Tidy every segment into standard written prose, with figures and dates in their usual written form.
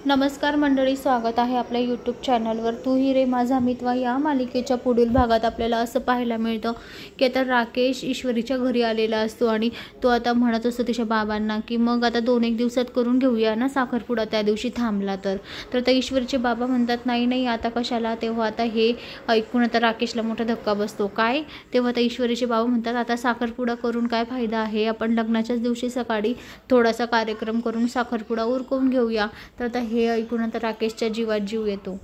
नमस्कार मंडळी, स्वागत आहे आपल्या यूट्यूब चॅनलवर. तू ही रे माझा मितवा या मालिकेच्या पुढील भागात आपल्याला असं पाहायला मिळतं की आता राकेश ईश्वरीच्या घरी आलेला असतो आणि तो आता म्हणत असतो तिच्या बाबांना की मग आता 2-1 दिवसात करून घेऊया ना साखरपुडा, त्या दिवशी थांबला तर आता ईश्वरीचे बाबा म्हणतात नाही नाही आता कशाला. तेव्हा आता हे ऐकून आता राकेशला मोठा धक्का बसतो. काय? तेव्हा आता ईश्वरीचे बाबा म्हणतात आता साखरपुडा करून काय फायदा आहे, आपण लग्नाच्याच दिवशी सकाळी थोडासा कार्यक्रम करून साखरपुडा उरकून घेऊया. तर आता हे ऐकून आता राकेशच्या जीवात जीव येतो.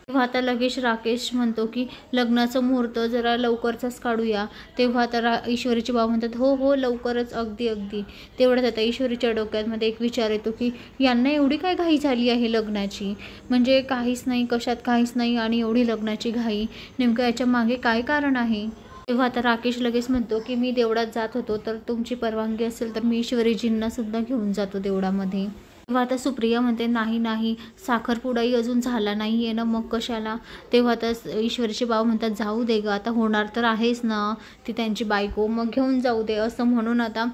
तेव्हा आता लगेच राकेश म्हणतो की लग्नाचं मुहूर्त जरा लवकरच काढूया. तेव्हा आता ईश्वरीचे बाबा म्हणतात हो हो लवकरच, अगदी अगदी. तेवढ्यात आता ईश्वरीच्या डोक्यामध्ये एक विचार येतो की यांना एवढी काय घाई झाली आहे लग्नाची, म्हणजे काहीच नाही, कशात काहीच नाही आणि एवढी लग्नाची घाई, नेमकं याच्या मागे काय कारण आहे. तेव्हा आता राकेश लगेच म्हणतो की मी देवळात जात होतो, तर तुमची परवानगी असेल तर मी ईश्वरीजींना सुद्धा घेऊन जातो देवळामध्ये. तेव्हा आता सुप्रिया म्हणते नाही नाही, साखरपुडाही अजून झाला नाही आहे ना, मग कशाला. तेव्हा आता ईश्वरीचे बाबा म्हणतात जाऊ दे ग, आता होणार तर आहेच ना, ती त्यांची बायको, मग घेऊन जाऊ दे. असं म्हणून आता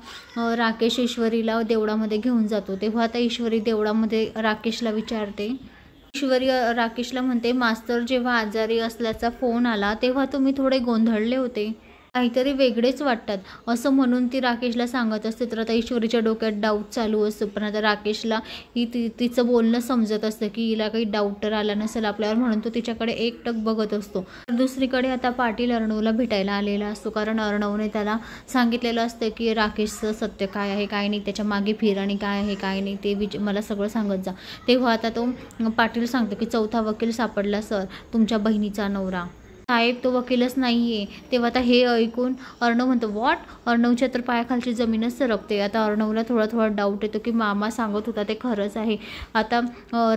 राकेश ईश्वरीला देवळामध्ये घेऊन जातो. तेव्हा आता ईश्वरी देवळामध्ये राकेशला विचारते. ईश्वरी राकेशला म्हणते मास्तर जेव्हा आजारी असल्याचा फोन आला तेव्हा तुम्ही थोडे गोंधळले होते, काहीतरी वेगळेच वाटतात असं म्हणून ती राकेशला सांगत असते. तर आता ईश्वरीच्या डोक्यात डाऊट चालू असतो, पण आता राकेशला तिचं बोलणं समजत असतं की हिला काही डाऊट तर आला नसेल आपल्यावर, म्हणून तो तिच्याकडे एकटक बघत असतो. दुसरीकडे आता पाटील अर्णवला भेटायला आलेला असतो, कारण अर्णवने त्याला सांगितलेलं असतं की राकेशचं सत्य काय आहे काय नाही, त्याच्या मागे फिराणी काय आहे काय नाही ते मला सगळं सांगत जा. तेव्हा आता तो पाटील सांगतो की 4था वकील सापडला सर, तुमच्या बहिणीचा नवरा. साहेब तो वकीलच नाही आहे. तेव्हा आता हे ऐकून अर्णव म्हणतो व्हॉट, अर्णवच्या तर पायाखालची जमीनच सरकते. आता अर्णवला थोडा थोडा डाऊट येतो की मामा सांगत होता ते खरंच आहे. आता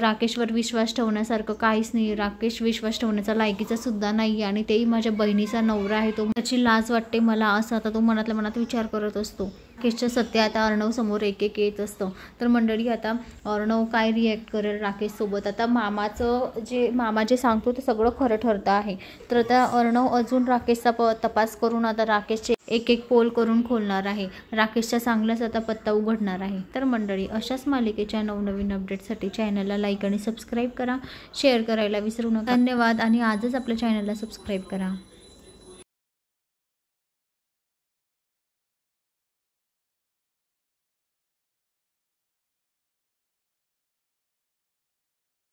राकेशवर विश्वास ठेवण्यासारखं काहीच नाही, राकेश विश्वास ठेवण्याचा लायकीचा सुद्धा नाही आणि तेही माझ्या बहिणीचा नवरा आहे, तो त्याची लाज वाटते मला, असं आता तो मनातल्या मनात विचार करत असतो. राकेशचं सत्य आता अर्णव समोर एक एक येत असतं. तर मंडळी आता अर्णव काय रिॲक्ट करेल राकेशसोबत. आता मामा जे सांगतो ते सगळं खरं ठरतं आहे. तर आता अर्णव अजून राकेशचा तपास करून आता राकेशचे एक एक पोल करून खोलणार आहे, राकेशचा चांगलाच आता पत्ता उघडणार आहे. तर मंडळी अशाच मालिकेच्या नवनवीन अपडेटसाठी चॅनलला लाईक आणि सबस्क्राईब करा, शेअर करायला विसरू नका. धन्यवाद आणि आजच आपल्या चॅनलला सबस्क्राईब करा.